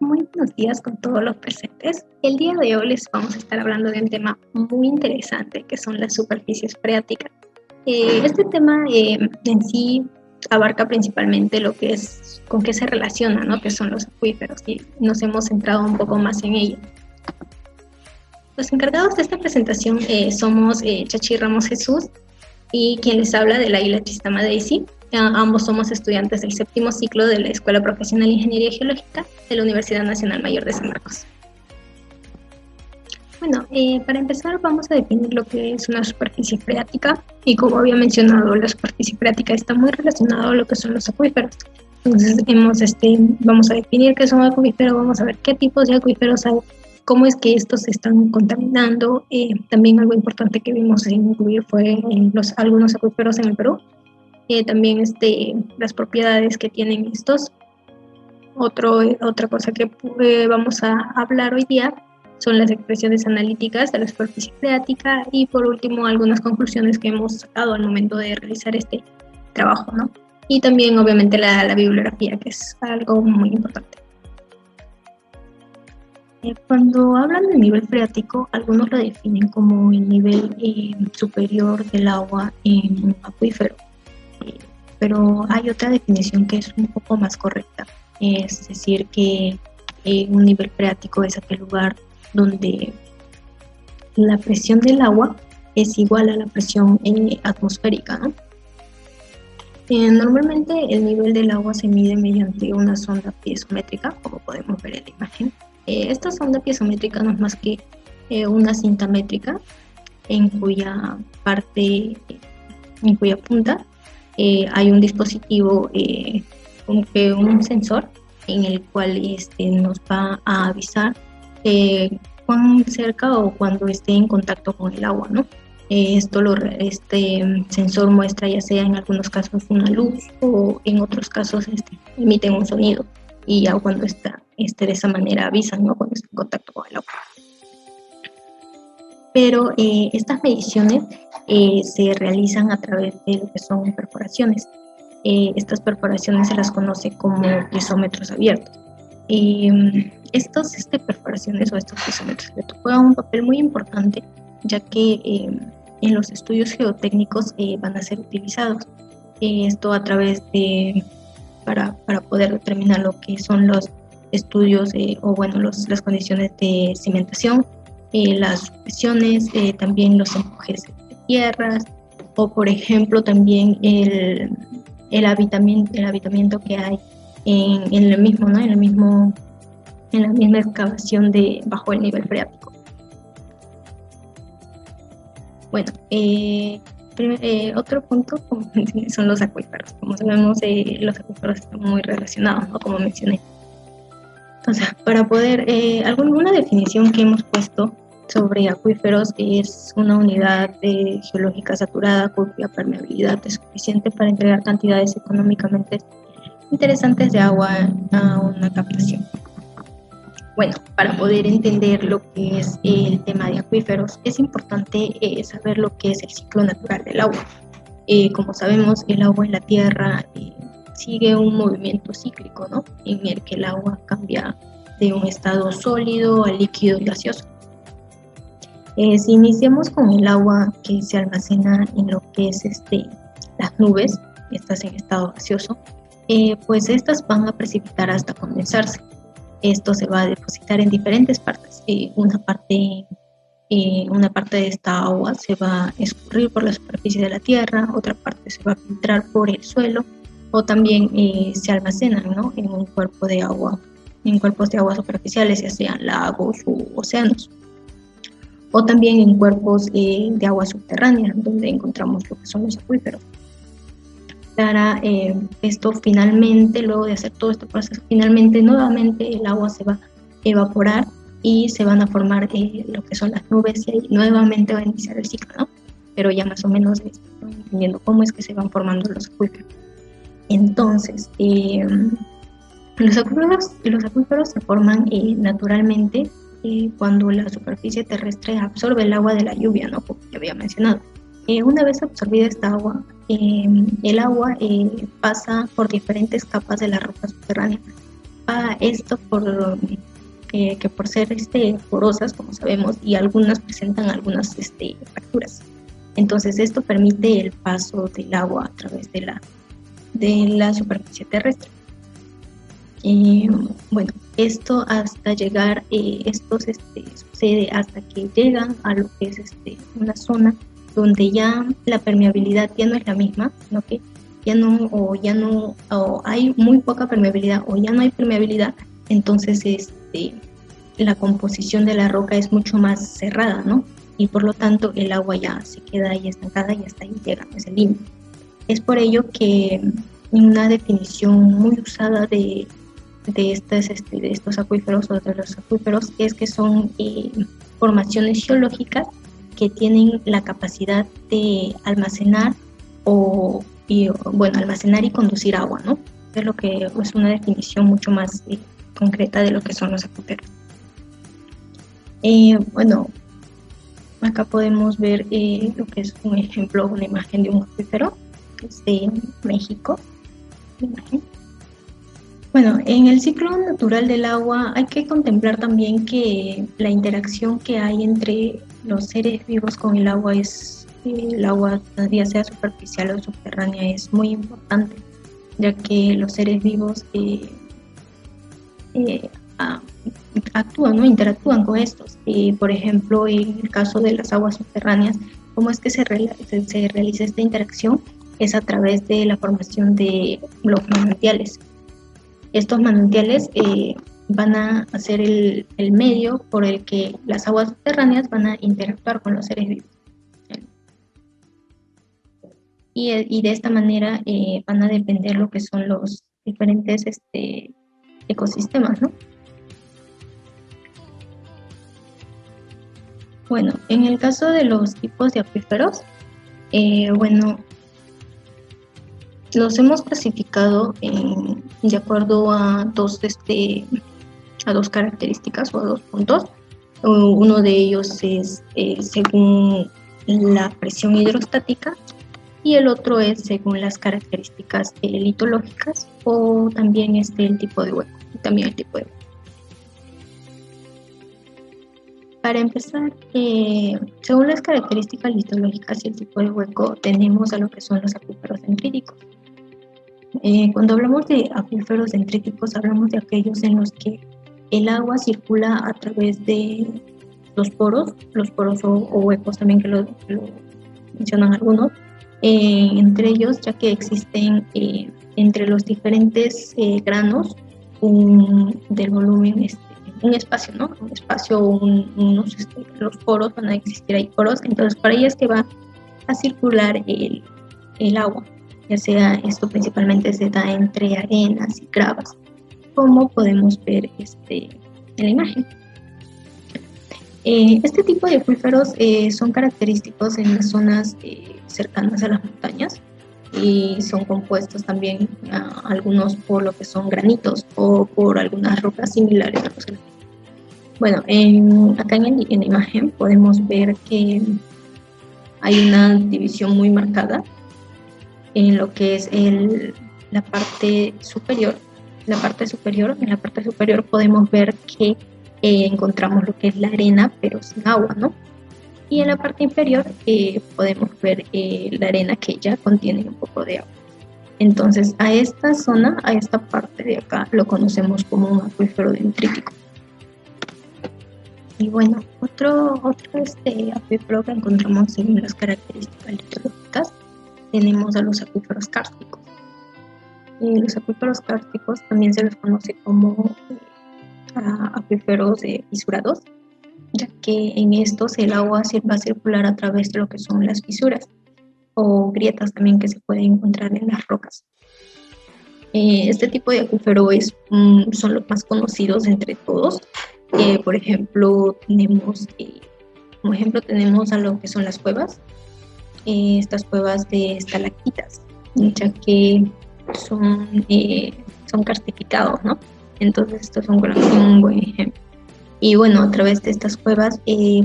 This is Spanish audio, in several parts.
Muy buenos días con todos los presentes. El día de hoy les vamos a estar hablando de un tema muy interesante que son las superficies freáticas. Este tema en sí abarca principalmente lo que es, con qué se relaciona, ¿no? Que son los acuíferos, y nos hemos centrado un poco más en ello. Los encargados de esta presentación somos Chachi Ramos Jesús y quien les habla de la isla Chistama Daisy. Ambos somos estudiantes del séptimo ciclo de la Escuela Profesional de Ingeniería Geológica de la Universidad Nacional Mayor de San Marcos. Bueno, para empezar vamos a definir lo que es una superficie freática, y como había mencionado, la superficie freática está muy relacionada a lo que son los acuíferos. Entonces vamos a definir qué son acuíferos, vamos a ver qué tipos de acuíferos hay, cómo es que estos se están contaminando. También algo importante que vimos incluir fue algunos acuíferos en el Perú. También las propiedades que tienen estos. Otra cosa que vamos a hablar hoy día son las expresiones analíticas de la superficie freática, y por último algunas conclusiones que hemos sacado al momento de realizar este trabajo, ¿no? Y también obviamente la bibliografía, que es algo muy importante. Cuando hablan del nivel freático, algunos lo definen como el nivel superior del agua en un acuífero. Pero hay otra definición que es un poco más correcta, es decir, que un nivel freático es aquel lugar donde la presión del agua es igual a la presión atmosférica, ¿no? Normalmente el nivel del agua se mide mediante una sonda piezométrica, como podemos ver en la imagen. Esta sonda piezométrica no es más que una cinta métrica en cuya punta hay un dispositivo, como que un sensor, en el cual nos va a avisar cuán cerca o cuando esté en contacto con el agua, ¿no? Este sensor muestra ya sea en algunos casos una luz, o en otros casos emiten un sonido, y ya cuando está de esa manera avisan, ¿no? Cuando está en contacto con el agua. Pero estas mediciones se realizan a través de lo que son perforaciones. Estas perforaciones se las conoce como piezómetros abiertos. Estas perforaciones o estos piezómetros juegan un papel muy importante, ya que en los estudios geotécnicos van a ser utilizados. Esto a través para poder determinar lo que son los estudios las condiciones de cimentación, las presiones, también los empujes de tierras, o por ejemplo también el habitamiento que hay en la misma excavación bajo el nivel freático. Bueno, otro punto son los acuíferos. Como sabemos, los acuíferos están muy relacionados, ¿no? Como mencioné. Entonces, para poder, una definición que hemos puesto sobre acuíferos es una unidad geológica saturada cuya permeabilidad es suficiente para entregar cantidades económicamente interesantes de agua a una captación. Bueno, para poder entender lo que es el tema de acuíferos, es importante saber lo que es el ciclo natural del agua. Como sabemos, el agua en la Tierra sigue un movimiento cíclico, ¿no? En el que el agua cambia de un estado sólido a líquido y gaseoso. Si iniciamos con el agua que se almacena en lo que es las nubes, estas en estado gaseoso, pues estas van a precipitar hasta condensarse. Esto se va a depositar en diferentes partes. Una parte de esta agua se va a escurrir por la superficie de la Tierra, otra parte se va a filtrar por el suelo, o también se almacenan, ¿no? En cuerpos de agua superficiales, ya sean lagos u océanos, o también en cuerpos de agua subterránea, donde encontramos lo que son los acuíferos. Para esto, finalmente, luego de hacer todo este proceso, nuevamente el agua se va a evaporar y se van a formar lo que son las nubes, y ahí nuevamente va a iniciar el ciclo, ¿no? Pero ya más o menos entendiendo cómo es que se van formando los acuíferos. Entonces, los acuíferos se forman naturalmente cuando la superficie terrestre absorbe el agua de la lluvia, ¿no? Como ya había mencionado. Una vez absorbida esta agua, el agua pasa por diferentes capas de la roca subterránea, esto que por ser porosas, como sabemos, y algunas presentan algunas fracturas. Entonces esto permite el paso del agua a través de la superficie terrestre. Bueno, esto hasta llegar, esto sucede hasta que llegan a lo que es una zona donde ya la permeabilidad ya no es la misma, sino que ya no, o hay muy poca permeabilidad, o ya no hay permeabilidad. Entonces la composición de la roca es mucho más cerrada, ¿no? Y por lo tanto el agua ya se queda ahí estancada y hasta ahí llega ese límite. Es por ello que una definición muy usada de estos acuíferos o de los acuíferos es que son formaciones geológicas que tienen la capacidad de almacenar almacenar y conducir agua, ¿no? Es lo que es una definición mucho más concreta de lo que son los acuíferos. Bueno, acá podemos ver lo que es un ejemplo, una imagen de un acuífero, que es de México. Bueno, en el ciclo natural del agua hay que contemplar también que la interacción que hay entre los seres vivos con el agua ya sea superficial o subterránea, es muy importante, ya que los seres vivos actúan, ¿no? Interactúan con estos. Por ejemplo, en el caso de las aguas subterráneas, ¿cómo es que se realiza esta interacción? Es a través de la formación de los manantiales. Estos manantiales van a ser el medio por el que las aguas subterráneas van a interactuar con los seres vivos. Y de esta manera van a depender lo que son los diferentes ecosistemas, ¿no? Bueno, en el caso de los tipos de acuíferos, bueno, los hemos clasificado de acuerdo a dos características o a 2 puntos. Uno de ellos es según la presión hidrostática y el otro es según las características litológicas o también el tipo de hueco, también el tipo de hueco. Para empezar, según las características litológicas y el tipo de hueco, tenemos a lo que son los acuíferos dendríticos. Cuando hablamos de acuíferos dendríticos, hablamos de aquellos en los que el agua circula a través de los poros o huecos también que lo mencionan algunos, entre ellos, ya que existen entre los diferentes granos del volumen, un espacio, ¿no? Un espacio, los poros, van a existir ahí poros, entonces por ahí es que va a circular el agua, ya sea esto principalmente se da entre arenas y gravas, como podemos ver en la imagen. Este tipo de acuíferos son característicos en las zonas cercanas a las montañas y son compuestos también algunos por lo que son granitos o por algunas rocas similares a los granitos. Bueno, acá en la imagen podemos ver que hay una división muy marcada en lo que es la parte superior. En la parte superior podemos ver que encontramos lo que es la arena, pero sin agua, ¿no? Y en la parte inferior podemos ver la arena que ya contiene un poco de agua. Entonces, a esta zona, a esta parte de acá, lo conocemos como un acuífero dendrítico. Y bueno, otro acuífero que encontramos según las características litológicas, tenemos a los acuíferos kársticos. Los acuíferos kársticos también se los conoce como acuíferos fisurados, ya que en estos el agua va a circular a través de lo que son las fisuras o grietas también que se pueden encontrar en las rocas. Este tipo de acuífero son los más conocidos entre todos. Por ejemplo, tenemos a lo que son las cuevas, estas cuevas de estalactitas, ya que son karstificados, ¿no? Entonces estos son un buen ejemplo. Y bueno, a través de estas cuevas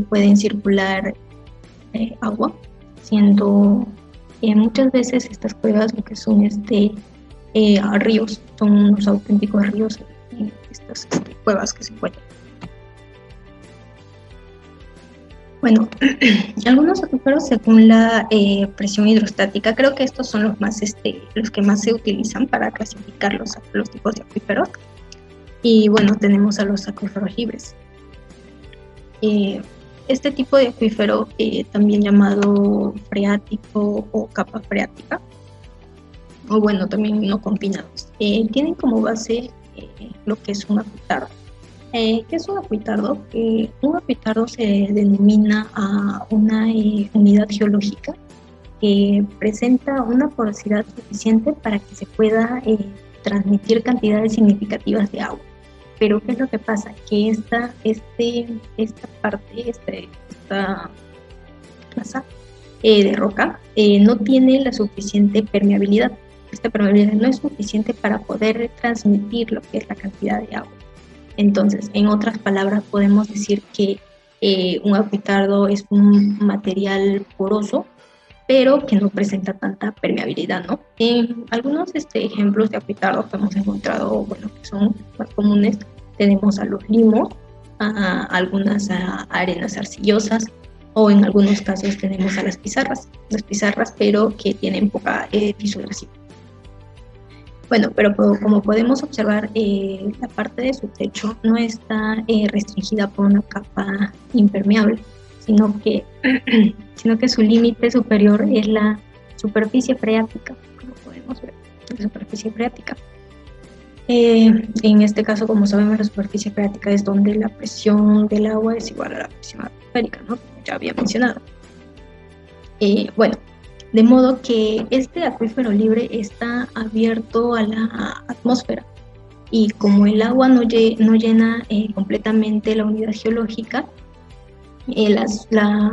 pueden circular agua, siendo muchas veces estas cuevas lo que son ríos, son unos auténticos ríos estas cuevas que se encuentran. Bueno, algunos acuíferos según la presión hidrostática, creo que estos son los que más se utilizan para clasificar los tipos de acuíferos. Y bueno, tenemos a los acuíferos libres. Este tipo de acuífero, también llamado freático o capa freática, o bueno, también no confinados, tienen como base lo que es un acuitardo. ¿Qué es un acuitardo? Un acuitardo se denomina a una unidad geológica que presenta una porosidad suficiente para que se pueda transmitir cantidades significativas de agua. Pero ¿qué es lo que pasa? Que esta plaza de roca no tiene la suficiente permeabilidad. Esta permeabilidad no es suficiente para poder transmitir lo que es la cantidad de agua. Entonces, en otras palabras, podemos decir que un acuitardo es un material poroso, pero que no presenta tanta permeabilidad, ¿no? Algunos ejemplos de acuitardos que hemos encontrado, bueno, que son más comunes, tenemos a los limos, a algunas arenas arcillosas, o en algunos casos tenemos a las pizarras, pero que tienen poca fisuración. Bueno, pero como podemos observar, la parte de su techo no está restringida por una capa impermeable, sino que su límite superior es la superficie freática, como podemos ver, la superficie freática. En este caso, como sabemos, la superficie freática es donde la presión del agua es igual a la presión atmosférica, ¿no? Como ya había mencionado. Bueno, de modo que este acuífero libre está abierto a la atmósfera y como el agua no llena completamente la unidad geológica, la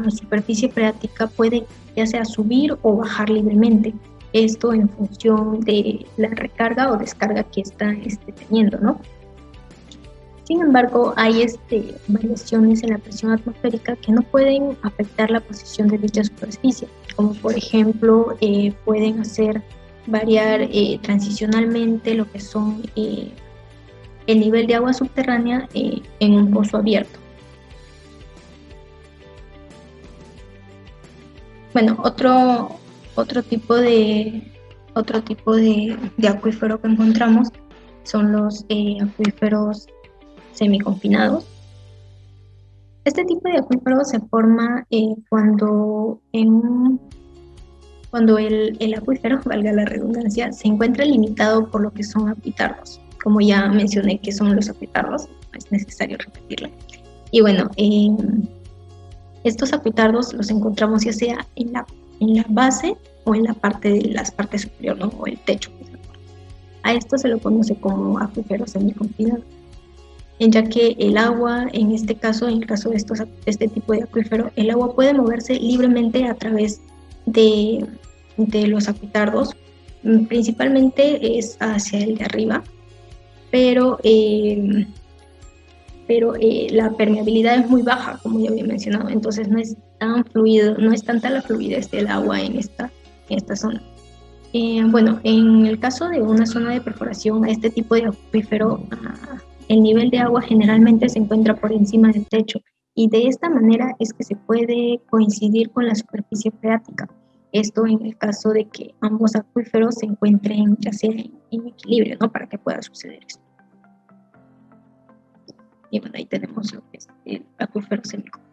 superficie freática puede ya sea subir o bajar libremente. Esto en función de la recarga o descarga que está teniendo, ¿no? Sin embargo, hay variaciones en la presión atmosférica que no pueden afectar la posición de dicha superficie, como por ejemplo pueden hacer variar transicionalmente lo que son el nivel de agua subterránea en un pozo abierto. Bueno, otro tipo de acuífero que encontramos son los acuíferos semiconfinados. Este tipo de acuífero se forma cuando el acuífero, valga la redundancia, se encuentra limitado por lo que son acuitardos. Como ya mencioné que son los acuitardos, no es necesario repetirlo. Y bueno, estos acuitardos los encontramos ya sea en la base o en la parte de las partes superior, ¿no? O el techo. A esto se lo conoce como acuífero semiconfinado, ya que el agua, en este caso, en el caso de este tipo de acuífero, el agua puede moverse libremente a través de los acuitardos, principalmente es hacia el de arriba, pero la permeabilidad es muy baja, como ya había mencionado, entonces no es tan fluido, no es tanta la fluidez del agua en esta zona. Bueno, en el caso de una zona de perforación, a este tipo de acuífero, el nivel de agua generalmente se encuentra por encima del techo y de esta manera es que se puede coincidir con la superficie freática. Esto en el caso de que ambos acuíferos se encuentren ya sea en equilibrio, ¿no? Para que pueda suceder esto. Y bueno, ahí tenemos lo que es el acuífero semiconfinado.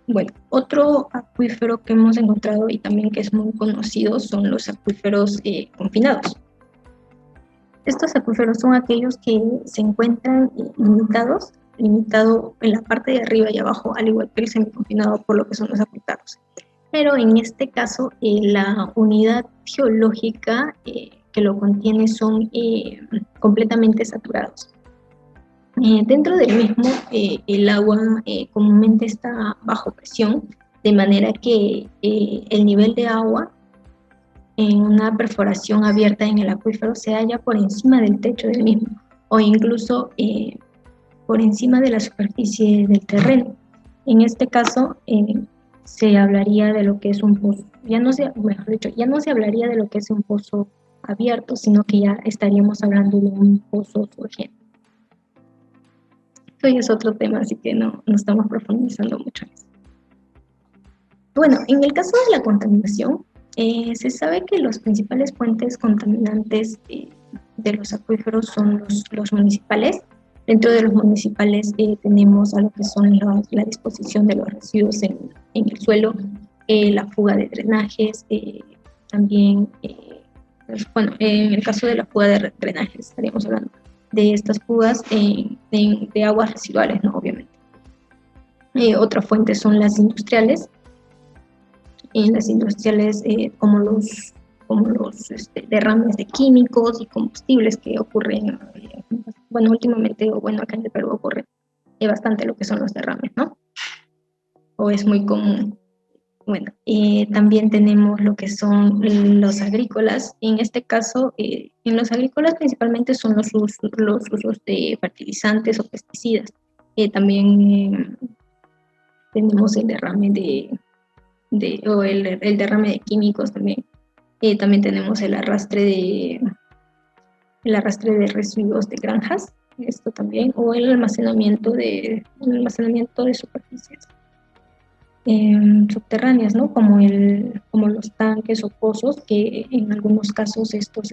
Bueno, otro acuífero que hemos encontrado y también que es muy conocido son los acuíferos confinados. Estos acuíferos son aquellos que se encuentran limitado en la parte de arriba y abajo, al igual que el semiconfinado, por lo que son los acuíferos. Pero en este caso, la unidad geológica que lo contiene son completamente saturados. Dentro del mismo, el agua comúnmente está bajo presión, de manera que el nivel de agua en una perforación abierta en el acuífero se halla por encima del techo del mismo, o incluso por encima de la superficie del terreno. En este caso, se hablaría de lo que es un pozo, ya no se hablaría de lo que es un pozo abierto, sino que ya estaríamos hablando de un pozo surgiente. Esto ya es otro tema, así que no estamos profundizando mucho en eso. Bueno, en el caso de la contaminación, se sabe que los principales fuentes contaminantes de los acuíferos son los municipales. Dentro de los municipales tenemos a lo que son la disposición de los residuos en el suelo, la fuga de drenajes, también, bueno, en el caso de la fuga de drenajes estaríamos hablando de estas fugas de aguas residuales, ¿no? Obviamente. Otra fuente son las industriales. En las industriales como los derrames de químicos y combustibles que ocurren, bueno, últimamente, o bueno, acá en el Perú ocurre bastante lo que son los derrames, ¿no? O es muy común. Bueno, también tenemos lo que son los agrícolas. En este caso, en los agrícolas principalmente son los usos de fertilizantes o pesticidas. También tenemos el derrame o el derrame de químicos también. También tenemos el arrastre de residuos de granjas, esto también, o el almacenamiento de superficies subterráneas, ¿no? Como los tanques o pozos, que en algunos casos estos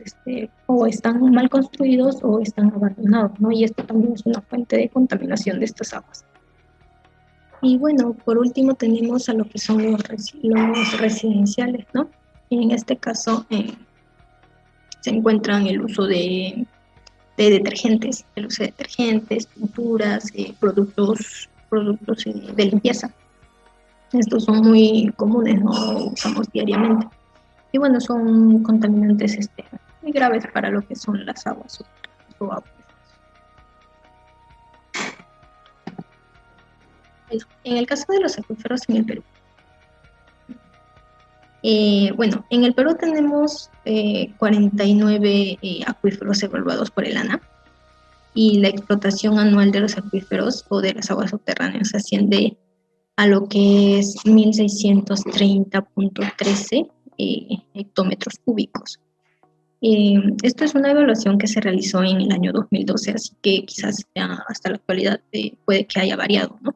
o están mal construidos o están abandonados, ¿no? Y esto también es una fuente de contaminación de estas aguas. Y bueno, por último tenemos a lo que son los residenciales, ¿no? Y en este caso se encuentran el uso de detergentes, pinturas, productos de limpieza. Estos son muy comunes, ¿no? Lo usamos diariamente. Y bueno, son contaminantes muy graves para lo que son las aguas o aguas. En el caso de los acuíferos en el Perú. Bueno, en el Perú tenemos 49 acuíferos evaluados por el ANA, y la explotación anual de los acuíferos o de las aguas subterráneas asciende a lo que es 1.630.13 hectómetros cúbicos. Esto es una evaluación que se realizó en el año 2012, así que quizás hasta la actualidad puede que haya variado, ¿no?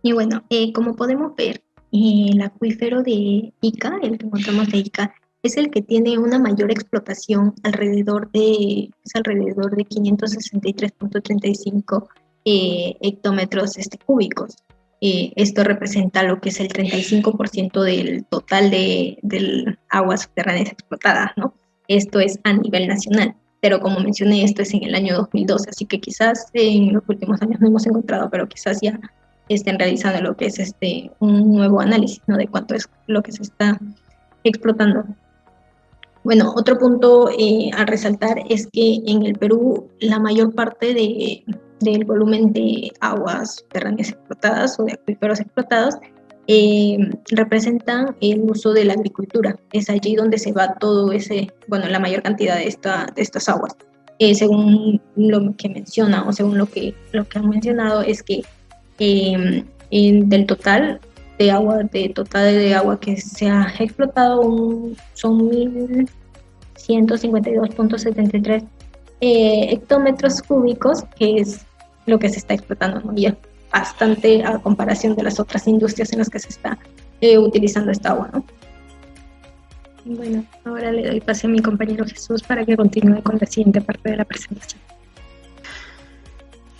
Y bueno, como podemos ver, el acuífero de Ica, el que encontramos de Ica, es el que tiene una mayor explotación, alrededor de 563.35 hectómetros cúbicos. Esto representa lo que es el 35% del total del aguas subterráneas explotadas, ¿no? Esto es a nivel nacional, pero como mencioné, esto es en el año 2012, así que quizás en los últimos años no hemos encontrado, pero quizás ya estén realizando lo que es un nuevo análisis, ¿no? De cuánto es lo que se está explotando. Bueno, otro punto a resaltar es que en el Perú la mayor parte del volumen de aguas subterráneas explotadas o de acuíferos explotados representan el uso de la agricultura. Es allí donde se va todo la mayor cantidad de estas aguas. Según lo que menciona o según lo que han mencionado es que del total de agua que se ha explotado son 1.152.73 hectómetros cúbicos, que es lo que se está explotando, ¿no? Y es bastante a comparación de las otras industrias en las que se está utilizando esta agua, ¿no? Bueno, ahora le doy pase a mi compañero Jesús para que continúe con la siguiente parte de la presentación.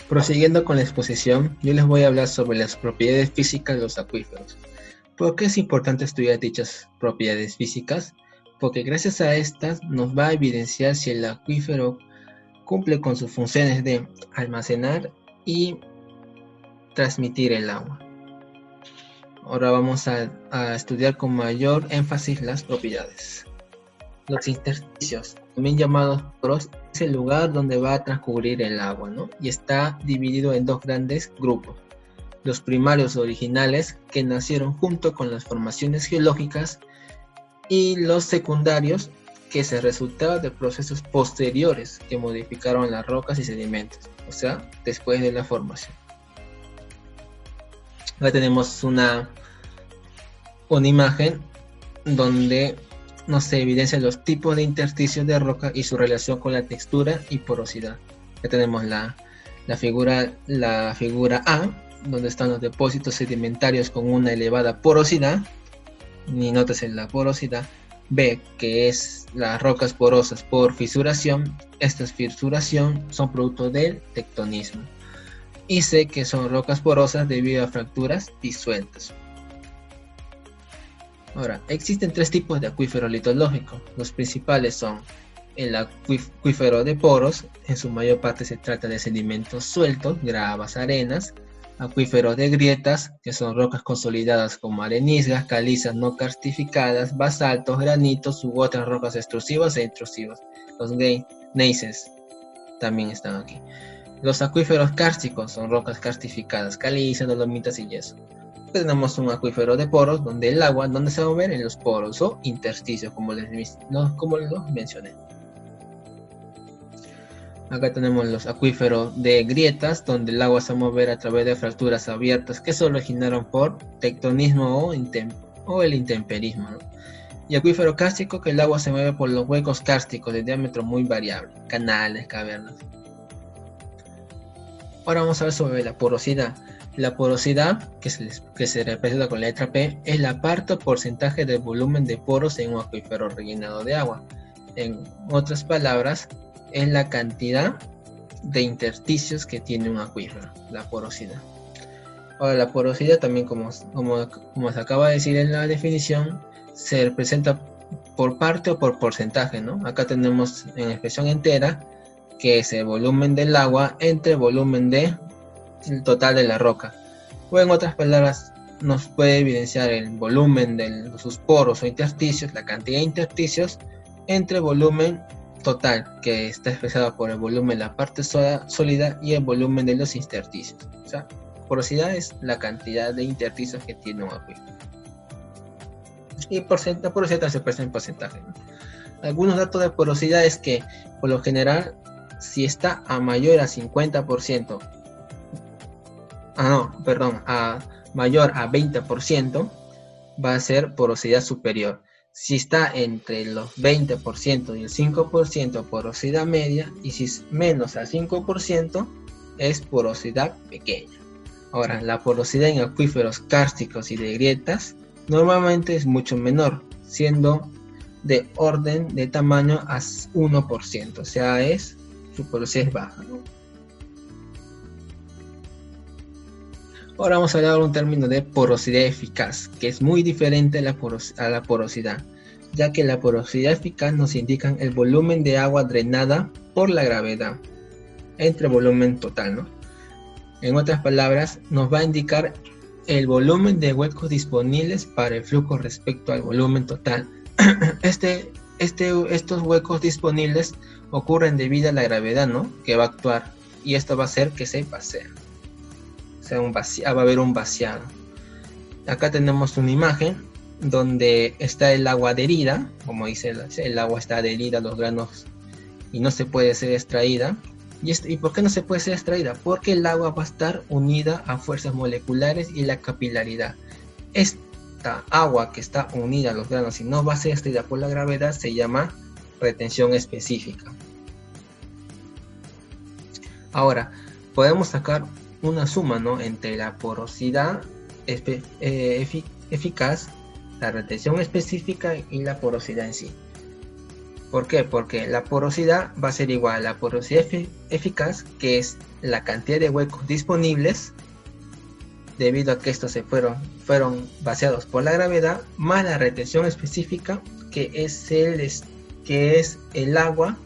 Prosiguiendo con la exposición, yo les voy a hablar sobre las propiedades físicas de los acuíferos. ¿Por qué es importante estudiar dichas propiedades físicas? Porque gracias a estas nos va a evidenciar si el acuífero cumple con sus funciones de almacenar y transmitir el agua. Ahora vamos a estudiar con mayor énfasis las propiedades. Los intersticios, también llamados poros, es el lugar donde va a transcurrir el agua, ¿no? Y está dividido en dos grandes grupos. Los primarios originales, que nacieron junto con las formaciones geológicas, y los secundarios, que se resultaron de procesos posteriores que modificaron las rocas y sedimentos, o sea, después de la formación. Ahora tenemos una imagen donde nos evidencian los tipos de intersticios de roca y su relación con la textura y porosidad. Ya tenemos la figura A, donde están los depósitos sedimentarios con una elevada porosidad, y nótese la porosidad. B, que es las rocas porosas por fisuración. Estas fisuración son producto del tectonismo. Y C, que son rocas porosas debido a fracturas disueltas. Ahora, existen tres tipos de acuífero litológico. Los principales son el acuífero de poros, en su mayor parte se trata de sedimentos sueltos, gravas, arenas. Acuíferos de grietas, que son rocas consolidadas como areniscas, calizas no karstificadas, basaltos, granitos u otras rocas extrusivas e intrusivas. Los gneisses también están aquí. Los acuíferos kársticos son rocas karstificadas, calizas, dolomitas y yeso. Tenemos un acuífero de poros, donde el agua, ¿dónde se va a mover? En los poros o intersticios, como les mencioné. Acá tenemos los acuíferos de grietas, donde el agua se va a mover a través de fracturas abiertas que se originaron por tectonismo o el intemperismo, ¿no? Y acuífero kárstico, que el agua se mueve por los huecos kársticos de diámetro muy variable, canales, cavernas. Ahora vamos a ver sobre la porosidad. La porosidad, que se representa con la letra P, es la parte o porcentaje del volumen de poros en un acuífero rellenado de agua. En otras palabras, es la cantidad de intersticios que tiene un acuífero, la porosidad. Ahora, la porosidad también, como se acaba de decir en la definición, se representa por parte o por porcentaje, ¿no? Acá tenemos en expresión entera, que es el volumen del agua entre el volumen del total de la roca. O en otras palabras, nos puede evidenciar el volumen de sus poros o intersticios, la cantidad de intersticios, entre volumen total, que está expresado por el volumen de la parte sólida y el volumen de los intersticios. O sea, porosidad es la cantidad de intersticios que tiene un acuífero. Y la porosidad se expresa en porcentaje, ¿no? Algunos datos de porosidad es que, por lo general, si está a mayor a 50%, a mayor a 20%, va a ser porosidad superior. Si está entre los 20% y el 5%, porosidad media, y si es menos al 5%, es porosidad pequeña. Ahora, la porosidad en acuíferos kársticos y de grietas normalmente es mucho menor, siendo de orden de tamaño a 1%, o sea, su porosidad es baja, ¿no? Ahora vamos a hablar de un término de porosidad eficaz, que es muy diferente a la porosidad, ya que la porosidad eficaz nos indica el volumen de agua drenada por la gravedad entre volumen total, ¿no? En otras palabras, nos va a indicar el volumen de huecos disponibles para el flujo respecto al volumen total. Estos huecos disponibles ocurren debido a la gravedad, ¿no?, que va a actuar, y esto va a hacer que se vacíe. Va a haber un vaciado. Acá tenemos una imagen donde está el agua adherida, como dice, el agua está adherida a los granos y no se puede ser extraída. ¿Y por qué no se puede ser extraída? Porque el agua va a estar unida a fuerzas moleculares y la capilaridad. Esta agua que está unida a los granos y no va a ser extraída por la gravedad se llama retención específica. Ahora, podemos sacar una suma, ¿no?, entre la porosidad eficaz, la retención específica y la porosidad en sí. ¿Por qué? Porque la porosidad va a ser igual a la porosidad eficaz, que es la cantidad de huecos disponibles debido a que estos se fueron vaciados por la gravedad, más la retención específica, que es el agua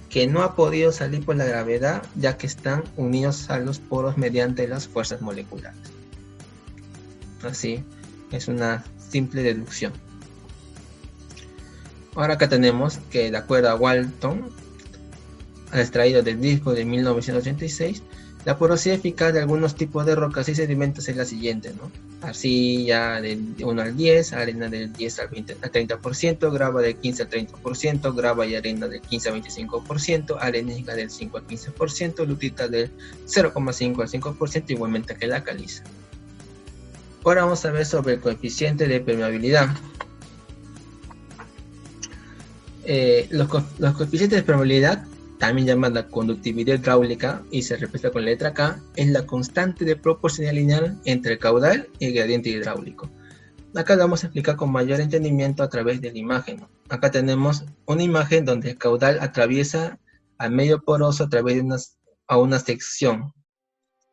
que no ha podido salir por la gravedad, ya que están unidos a los poros mediante las fuerzas moleculares. Así, es una simple deducción. Ahora acá tenemos que, de acuerdo a Walton, extraído del disco de 1986, la porosidad eficaz de algunos tipos de rocas y sedimentos es la siguiente, ¿no? Arcilla del 1 al 10, arena del 10 al 30%, grava del 15 al 30%, grava y arena del 15 al 25%, arenisca del 5 al 15%, lutita del 0,5 al 5%, igualmente que la caliza. Ahora vamos a ver sobre el coeficiente de permeabilidad. Los coeficientes de permeabilidad, también llamada conductividad hidráulica y se representa con la letra K, es la constante de proporcionalidad lineal entre el caudal y el gradiente hidráulico. Acá lo vamos a explicar con mayor entendimiento a través de la imagen, ¿no? Acá tenemos una imagen donde el caudal atraviesa al medio poroso a través de una sección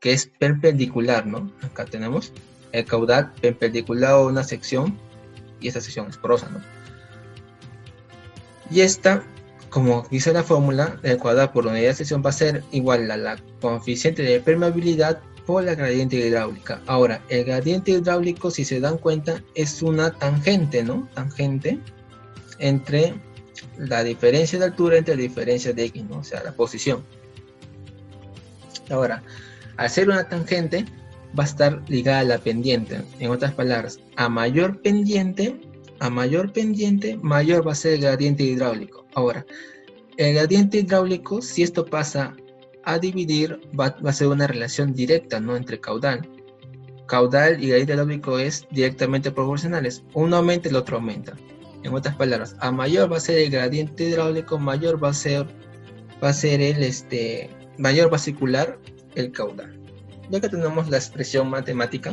que es perpendicular, ¿no? Acá tenemos el caudal perpendicular a una sección y esta sección es porosa, ¿no? Y esta, como dice la fórmula, el caudal por unidad de sección va a ser igual a la coeficiente de permeabilidad por la gradiente hidráulica. Ahora, el gradiente hidráulico, si se dan cuenta, es una tangente, ¿no? Tangente entre la diferencia de altura entre la diferencia de X, ¿no? O sea, la posición. Ahora, al ser una tangente, va a estar ligada a la pendiente. En otras palabras, a mayor pendiente, mayor va a ser el gradiente hidráulico. Ahora, el gradiente hidráulico, si esto pasa a dividir, va a ser una relación directa, ¿no? Entre caudal. Caudal y gradiente hidráulico es directamente proporcionales. Uno aumenta, el otro aumenta. En otras palabras, a mayor va a ser el gradiente hidráulico, mayor va a ser mayor va a circular el caudal. Ya que tenemos la expresión matemática,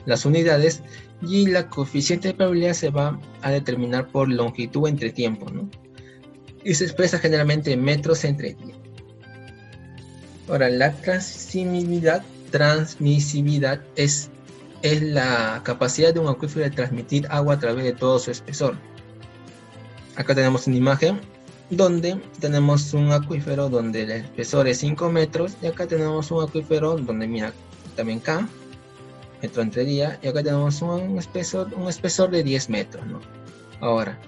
las unidades, y la coeficiente de probabilidad se va a determinar por longitud entre tiempo, ¿no? Y se expresa generalmente en metros entre día. Ahora, la transmisibilidad es la capacidad de un acuífero de transmitir agua a través de todo su espesor. Acá tenemos una imagen donde tenemos un acuífero donde el espesor es 5 metros, y acá tenemos un acuífero donde, mira, también K, metro entre día, y acá tenemos un espesor de 10 metros, ¿no? Ahora,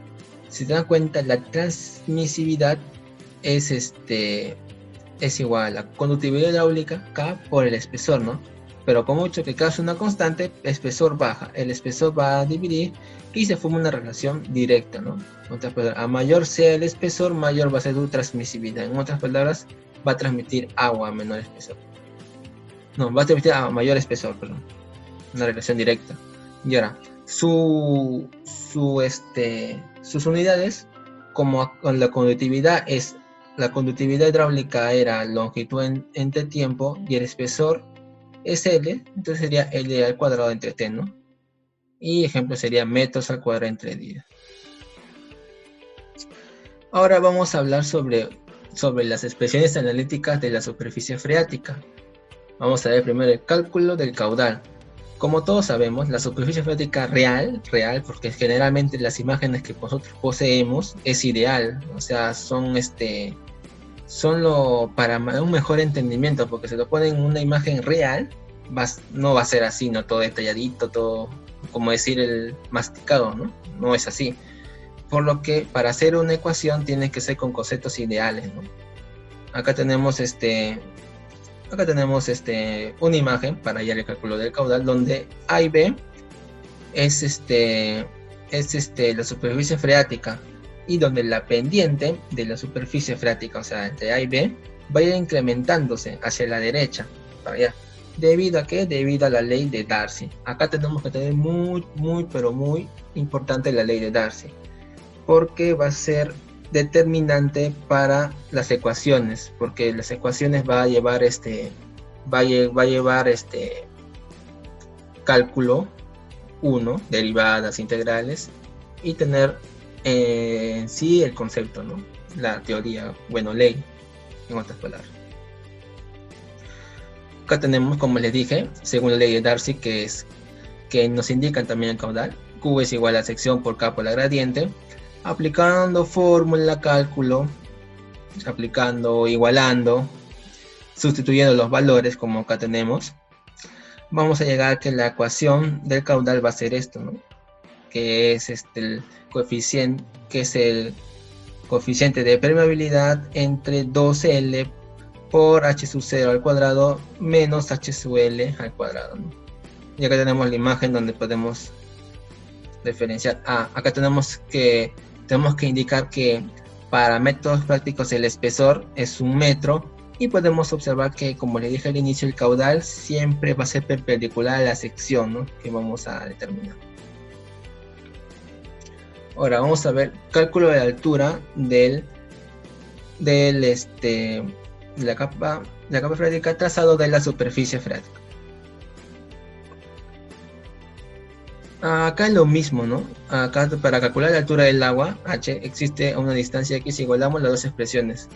si te das cuenta, la transmisibilidad es igual a la conductividad hidráulica, K, por el espesor, ¿no? Pero con mucho que K es una constante, el espesor baja, el espesor va a dividir y se forma una relación directa, ¿no? En otras palabras, a mayor sea el espesor, mayor va a ser su transmisibilidad. En otras palabras, va a transmitir agua a menor espesor. No, va a transmitir a mayor espesor, perdón. Una relación directa. Y ahora, sus unidades, como con la conductividad hidráulica era longitud entre tiempo y el espesor es L, entonces sería L al cuadrado entre T, ¿no? Y ejemplo sería metros al cuadrado entre día. Ahora vamos a hablar sobre las expresiones analíticas de la superficie freática. Vamos a ver primero el cálculo del caudal. Como todos sabemos, la superficie freática real, porque generalmente las imágenes que nosotros poseemos es ideal, o sea, para un mejor entendimiento, porque se lo ponen en una imagen real, no va a ser así, no todo detalladito, todo como decir el masticado, ¿no? No es así. Por lo que para hacer una ecuación tiene que ser con conceptos ideales, ¿no? Acá tenemos una imagen para hallar el cálculo del caudal donde A y B es la superficie freática, y donde la pendiente de la superficie freática, o sea, entre A y B, va a ir incrementándose hacia la derecha, para allá. ¿Debido a qué? Debido a la ley de Darcy. Acá tenemos que tener pero muy importante la ley de Darcy, porque va a ser determinante para las ecuaciones, porque las ecuaciones va a llevar cálculo 1, derivadas, integrales, y tener sí el concepto, ¿no? La teoría, ley, en otras palabras. Acá tenemos, como les dije, según la ley de Darcy, que nos indican también el caudal. Q es igual a sección por K por la gradiente. Aplicando fórmula, cálculo, igualando, sustituyendo los valores, como acá tenemos, vamos a llegar a que la ecuación del caudal va a ser esto, ¿no? Que es el coeficiente de permeabilidad entre 2L por H sub 0 al cuadrado menos H sub L al cuadrado, ¿no? Y acá tenemos la imagen donde podemos diferenciar. Acá tenemos que indicar que para métodos prácticos el espesor es 1 metro Y podemos observar que, como le dije al inicio, el caudal siempre va a ser perpendicular a la sección, ¿no?, que vamos a determinar. Ahora vamos a ver cálculo de la altura de la capa freática trazado de la superficie freática. Acá es lo mismo, ¿no? Acá, para calcular la altura del agua, H, existe a una distancia X, igualamos las dos expresiones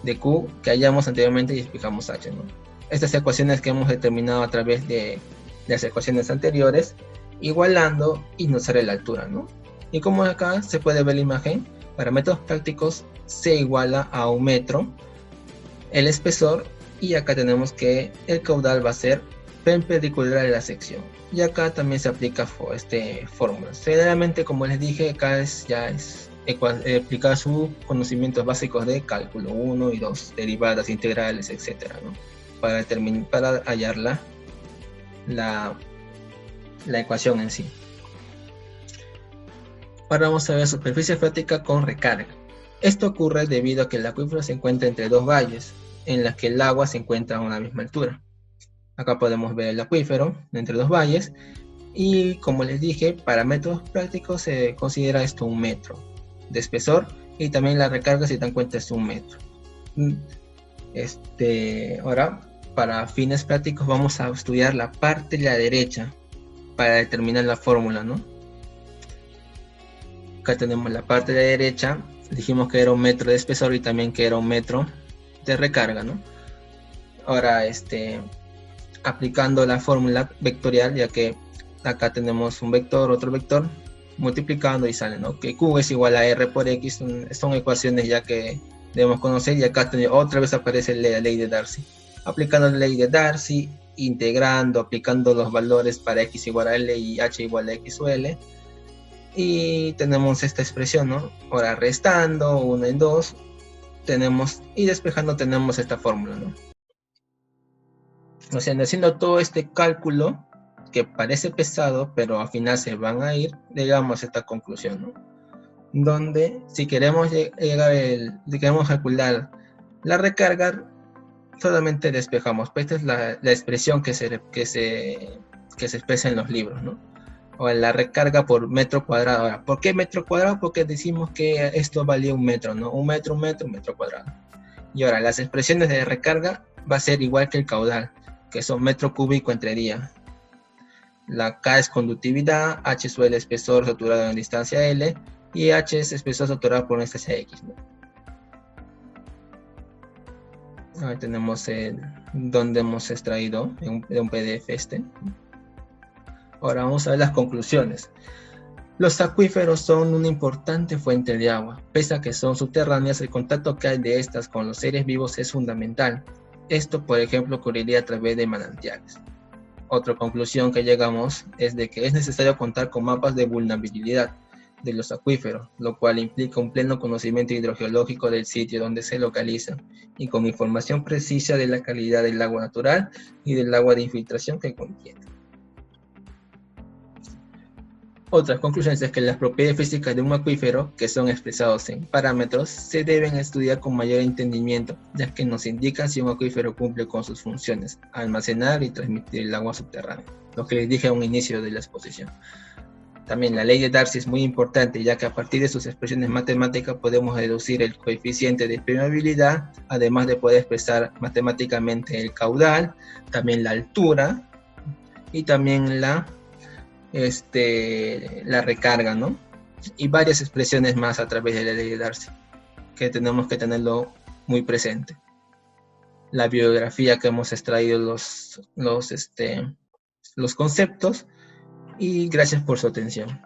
de Q que hallamos anteriormente y explicamos H, ¿no? Estas ecuaciones que hemos determinado a través de las ecuaciones anteriores, igualando y nos sale la altura, ¿no? Y como acá se puede ver la imagen, para métodos prácticos se iguala a 1 metro el espesor, y acá tenemos que el caudal va a ser perpendicular a la sección. Y acá también se aplica fórmula. Generalmente, como les dije, acá ya es explicar sus conocimientos básicos de cálculo 1 y 2, derivadas, integrales, etcétera, ¿no? Para hallar la ecuación en sí. Ahora vamos a ver superficie freática con recarga. Esto ocurre debido a que el acuífero se encuentra entre dos valles, en las que el agua se encuentra a una misma altura. Acá podemos ver el acuífero entre dos valles, y como les dije, para métodos prácticos se considera esto 1 metro de espesor, y también la recarga, si te dan cuenta, es 1 metro. Ahora, para fines prácticos, vamos a estudiar la parte de la derecha para determinar la fórmula, ¿no? Acá tenemos la parte de la derecha, dijimos que era 1 metro de espesor y también que era 1 metro de recarga, ¿no? Ahora, aplicando la fórmula vectorial, ya que acá tenemos un vector, otro vector, multiplicando y sale, ¿no?, que Q es igual a R por X. Son ecuaciones ya que debemos conocer, y acá otra vez aparece la ley de Darcy. Aplicando la ley de Darcy, integrando, aplicando los valores para X igual a L y H igual a X o L, y tenemos esta expresión, ¿no? Ahora restando 1 en 2, y despejando tenemos esta fórmula, ¿no? O sea, haciendo todo este cálculo que parece pesado, pero al final se van a ir, llegamos a esta conclusión, ¿no? Donde si queremos calcular la recarga, solamente despejamos. Pues esta es la expresión que se expresa en los libros, ¿no? O la recarga por metro cuadrado. Ahora, ¿por qué metro cuadrado? Porque decimos que esto valía 1 metro, ¿no? 1 metro, 1 metro, 1 metro cuadrado. Y ahora, las expresiones de recarga va a ser igual que el caudal, que son metro cúbico entre día. La K es conductividad, H es el espesor saturado en distancia L, y H es espesor saturado por una distancia X, ¿no? Ahí tenemos donde hemos extraído de un PDF Ahora vamos a ver las conclusiones. Los acuíferos son una importante fuente de agua. Pese a que son subterráneas, el contacto que hay de estas con los seres vivos es fundamental. Esto, por ejemplo, ocurriría a través de manantiales. Otra conclusión que llegamos es de que es necesario contar con mapas de vulnerabilidad de los acuíferos, lo cual implica un pleno conocimiento hidrogeológico del sitio donde se localizan, y con información precisa de la calidad del agua natural y del agua de infiltración que contiene. Otras conclusiones es que las propiedades físicas de un acuífero, que son expresados en parámetros, se deben estudiar con mayor entendimiento, ya que nos indican si un acuífero cumple con sus funciones: almacenar y transmitir el agua subterránea, lo que les dije a un inicio de la exposición. También la ley de Darcy es muy importante, ya que a partir de sus expresiones matemáticas podemos deducir el coeficiente de permeabilidad, además de poder expresar matemáticamente el caudal, también la altura y también la recarga, ¿no? Y varias expresiones más a través de la ley de Darcy, que tenemos que tenerlo muy presente. La bibliografía que hemos extraído los conceptos, y gracias por su atención.